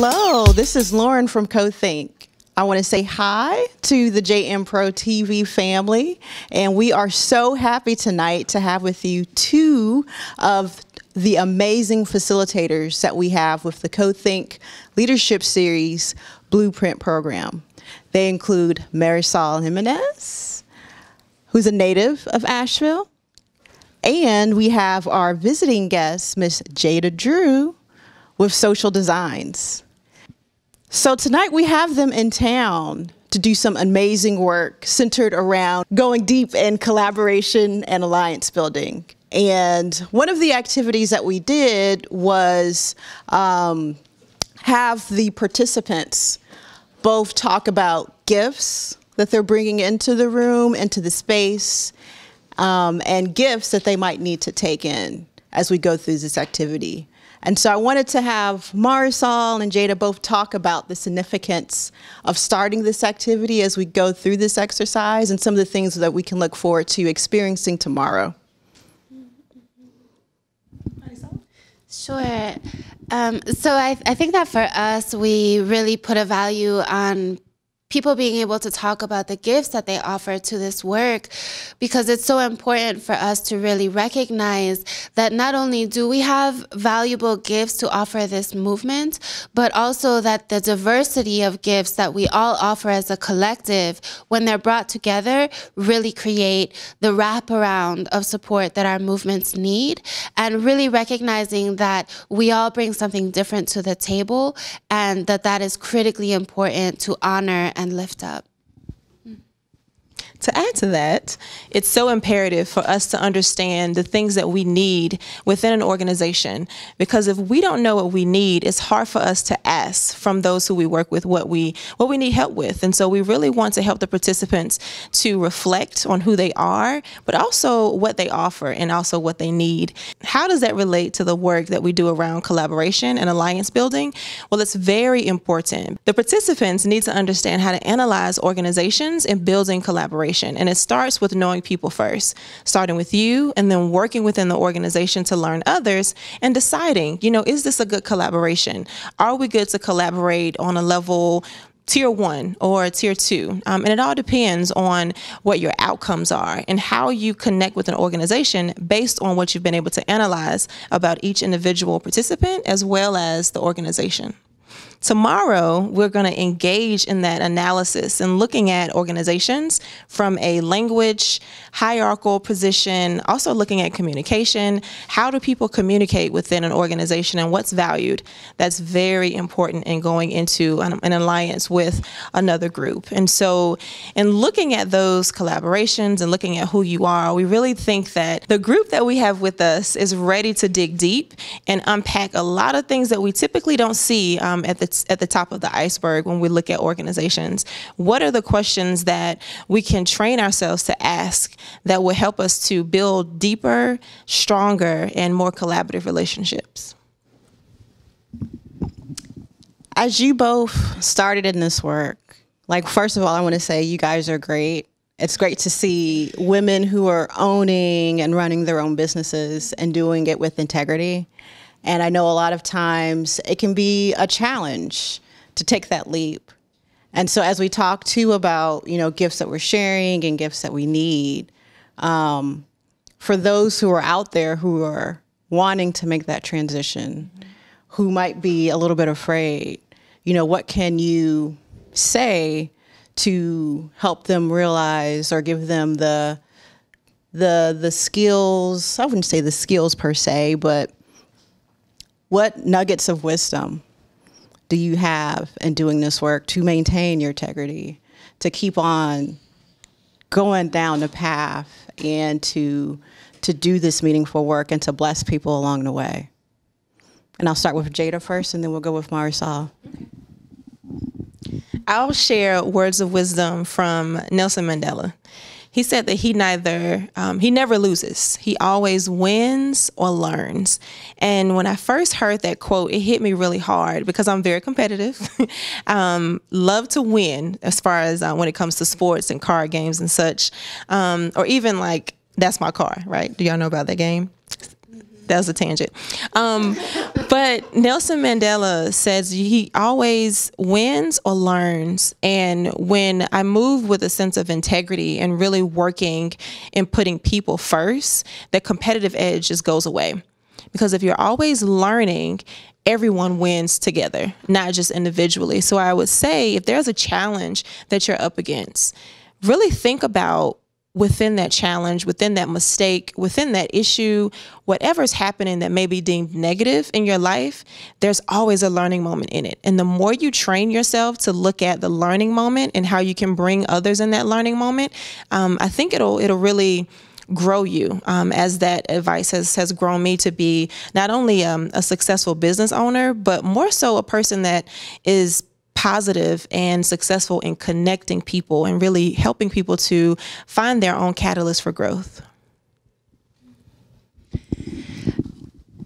Hello, this is Lauren from Cothinkk. I want to say hi to the JM Pro TV family, and we are so happy tonight to have with you two of the amazing facilitators that we have with the Cothinkk Leadership Series Blueprint Program. They include Marisol Jimenez, who's a native of Asheville, and we have our visiting guest, Miss Jada Drew, with Social Designs. So tonight we have them in town to do some amazing work centered around going deep in collaboration and alliance building. And one of the activities that we did was have the participants both talk about gifts that they're bringing into the room, into the space, and gifts that they might need to take in as we go through this activity. And so I wanted to have Marisol and Jada both talk about the significance of starting this activity as we go through this exercise and some of the things that we can look forward to experiencing tomorrow. Sure. So I think that for us, we really put a value on people being able to talk about the gifts that they offer to this work, because it's so important for us to really recognize that not only do we have valuable gifts to offer this movement, but also that the diversity of gifts that we all offer as a collective, when they're brought together, really create the wraparound of support that our movements need, and really recognizing that we all bring something different to the table, and that is critically important to honor and lift up. To add to that, it's so imperative for us to understand the things that we need within an organization, because if we don't know what we need, it's hard for us to ask from those who we work with what we need help with. And so we really want to help the participants to reflect on who they are, but also what they offer and also what they need. How does that relate to the work that we do around collaboration and alliance building? Well, it's very important. The participants need to understand how to analyze organizations and building collaboration. And it starts with knowing people first, starting with you and then working within the organization to learn others and deciding, is this a good collaboration? Are we good to collaborate on a level tier 1 or tier 2? And it all depends on what your outcomes are and how you connect with an organization based on what you've been able to analyze about each individual participant as well as the organization. Tomorrow, we're going to engage in that analysis and looking at organizations from a language, hierarchical position, also looking at communication. How do people communicate within an organization and what's valued? That's very important in going into an alliance with another group. And so in looking at those collaborations and looking at who you are, we really think that the group that we have with us is ready to dig deep and unpack a lot of things that we typically don't see at the top of the iceberg when we look at organizations. What are the questions that we can train ourselves to ask that will help us to build deeper, stronger, and more collaborative relationships? As you both started in this work, first of all, I want to say you guys are great. It's great to see women who are owning and running their own businesses and doing it with integrity. And I know a lot of times it can be a challenge to take that leap. And so as we talk too about, gifts that we're sharing and gifts that we need, for those who are out there who are wanting to make that transition, who might be a little bit afraid, what can you say to help them realize or give them the skills? I wouldn't say the skills per se, but what nuggets of wisdom do you have in doing this work to maintain your integrity, to keep on going down the path, and to do this meaningful work and to bless people along the way? And I'll start with Jada first, and then we'll go with Marisol. I'll share words of wisdom from Nelson Mandela. He said that he never loses. He always wins or learns. And when I first heard that quote, it hit me really hard because I'm very competitive. Love to win as far as when it comes to sports and card games and such, or even That's My Car, right? Do y'all know about that game? That was a tangent. But Nelson Mandela says he always wins or learns. And when I move with a sense of integrity and really working and putting people first, the competitive edge just goes away. Because if you're always learning, everyone wins together, not just individually. So I would say if there's a challenge that you're up against, really think about within that challenge, within that mistake, within that issue, whatever's happening that may be deemed negative in your life, there's always a learning moment in it. And the more you train yourself to look at the learning moment and how you can bring others in that learning moment, I think it'll really grow you, as that advice has grown me to be not only a successful business owner, but more so a person that is positive and successful in connecting people and really helping people to find their own catalyst for growth.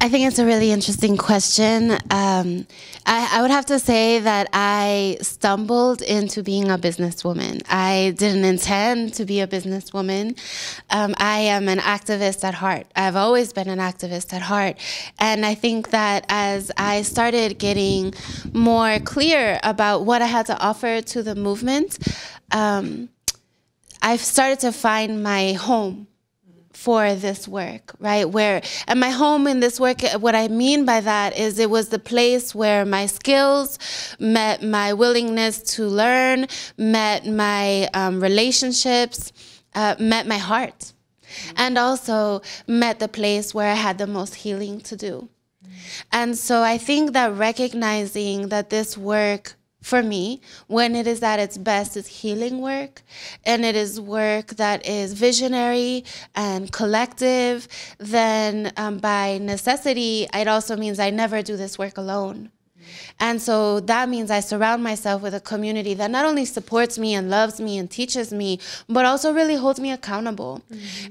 I think it's a really interesting question. I would have to say that I stumbled into being a businesswoman. I didn't intend to be a businesswoman. I am an activist at heart. I've always been an activist at heart. And I think that as I started getting more clear about what I had to offer to the movement, I've started to find my home for this work, right? And my home in this work, what I mean by that is it was the place where my skills met my willingness to learn, met my relationships, met my heart, and also met the place where I had the most healing to do. And so I think that recognizing that this work, for me, when it is at its best, is healing work, and it is work that is visionary and collective, then by necessity, it also means I never do this work alone. And so that means I surround myself with a community that not only supports me and loves me and teaches me, but also really holds me accountable.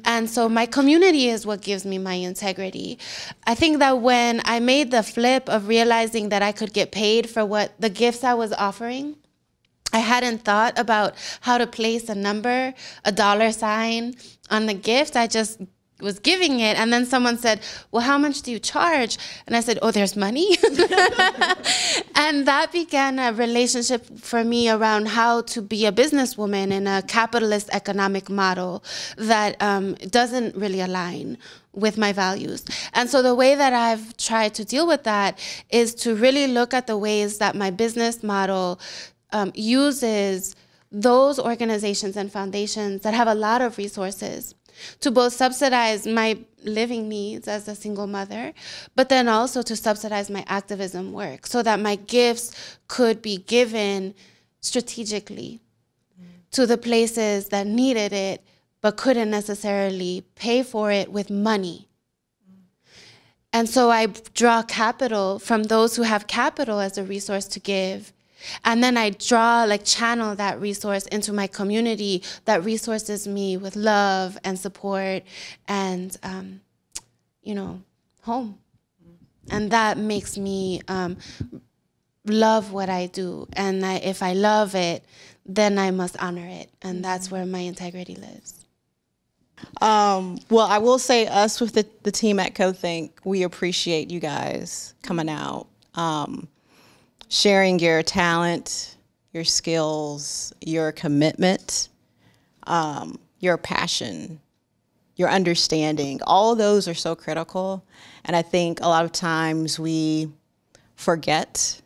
And so my community is what gives me my integrity. I think that when I made the flip of realizing that I could get paid for what the gifts I was offering, I hadn't thought about how to place a number, a dollar sign on the gift. I just was giving it, and then someone said, well, how much do you charge? And I said, oh, there's money. And that began a relationship for me around how to be a businesswoman in a capitalist economic model that doesn't really align with my values. And so the way that I've tried to deal with that is to really look at the ways that my business model uses those organizations and foundations that have a lot of resources to both subsidize my living needs as a single mother, but then also to subsidize my activism work so that my gifts could be given strategically to the places that needed it, but couldn't necessarily pay for it with money. And so I draw capital from those who have capital as a resource to give. And then I channel that resource into my community that resources me with love and support and, home. And that makes me love what I do. And if I love it, then I must honor it. And that's where my integrity lives. Well, I will say us with the team at Cothinkk, we appreciate you guys coming out. Sharing your talent, your skills, your commitment, your passion, your understanding. All of those are so critical. And I think a lot of times we forget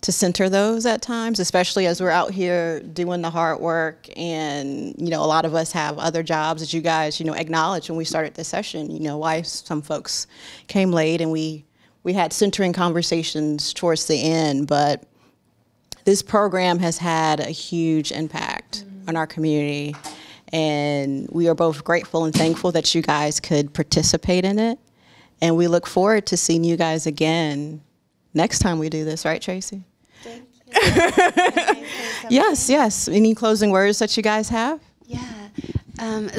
to center those at times, especially as we're out here doing the hard work. And, a lot of us have other jobs that you guys, acknowledged when we started this session, why some folks came late, and we had centering conversations towards the end, but this program has had a huge impact on our community, and we are both grateful and thankful that you guys could participate in it, and we look forward to seeing you guys again next time we do this, right, Tracy? Thank you. Yes. Any closing words that you guys have? Yeah.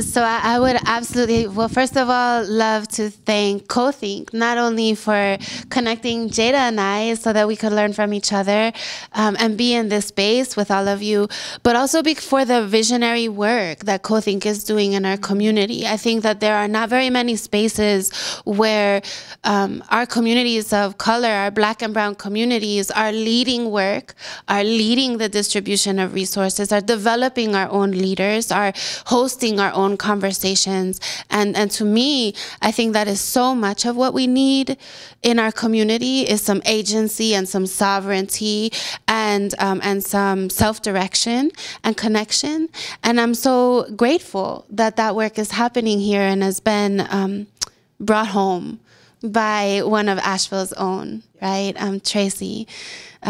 So I Absolutely. Well, first of all, love to thank Cothinkk, not only for connecting Jada and I so that we could learn from each other and be in this space with all of you, but also for the visionary work that Cothinkk is doing in our community. I think that there are not very many spaces where our communities of color, our Black and brown communities, are leading work, are leading the distribution of resources, are developing our own leaders, are hosting our own conversations. And to me, I think that is so much of what we need in our community is some agency and some sovereignty and some self-direction and connection. And I'm so grateful that that work is happening here and has been brought home by one of Asheville's own, right? Tracy.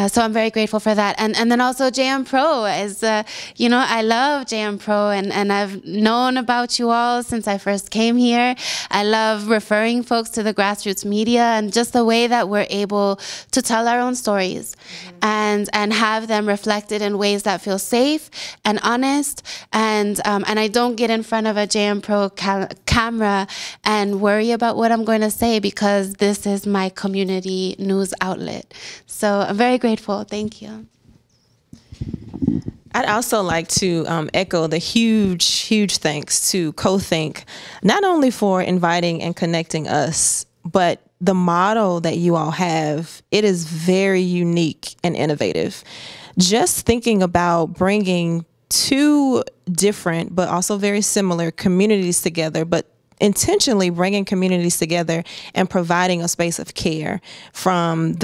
So I'm very grateful for that. And then also JM Pro is, you know, I love JM Pro and I've known about you all since I first came here. I love referring folks to the grassroots media and just the way that we're able to tell our own stories and have them reflected in ways that feel safe and honest. And I don't get in front of a JM Pro camera and worry about what I'm going to say because this is my community news outlet. So I'm very grateful. Thank you. I'd also like to echo the huge thanks to Cothinkk, not only for inviting and connecting us, but the model that you all have, it is very unique and innovative. Just thinking about bringing two different but also very similar communities together, but intentionally bringing communities together and providing a space of care from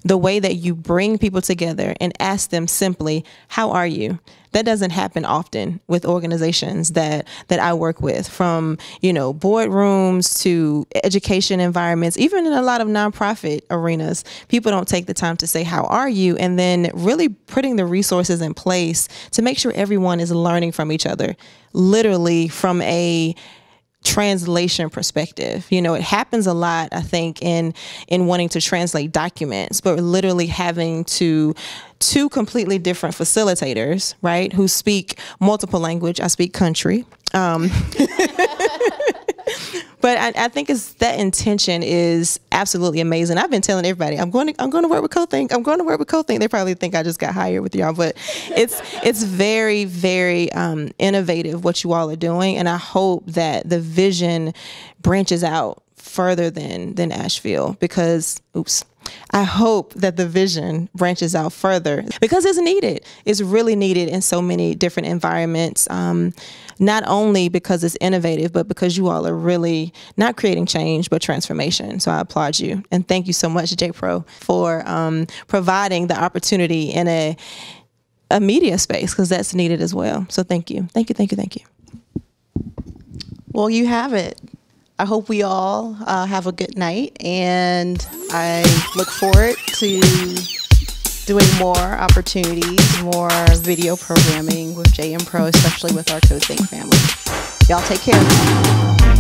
the way that you bring people together and ask them simply, how are you? That doesn't happen often with organizations that I work with, from, you know, boardrooms to education environments, even in a lot of nonprofit arenas. People don't take the time to say, how are you? And then really putting the resources in place to make sure everyone is learning from each other, literally from a translation perspective. You know, it happens a lot, I think, in wanting to translate documents, but literally having two completely different facilitators, right, who speak multiple language. I speak country. But I think that intention is absolutely amazing. I've been telling everybody, I'm going to work with Cothinkk. I'm going to work with Cothinkk. They probably think I just got hired with y'all, but it's very, very innovative what you all are doing, and I hope that the vision branches out further than Asheville, because I hope that the vision branches out further because it's needed. It's really needed in so many different environments, not only because it's innovative, but because you all are really not creating change, but transformation. So I applaud you. And thank you so much, JPro, for providing the opportunity in a media space, because that's needed as well. So thank you. Thank you, thank you, thank you. Well, you have it. I hope we all have a good night, and I look forward to doing more opportunities, more video programming with JM Pro, especially with our Cothinkk family. Y'all take care.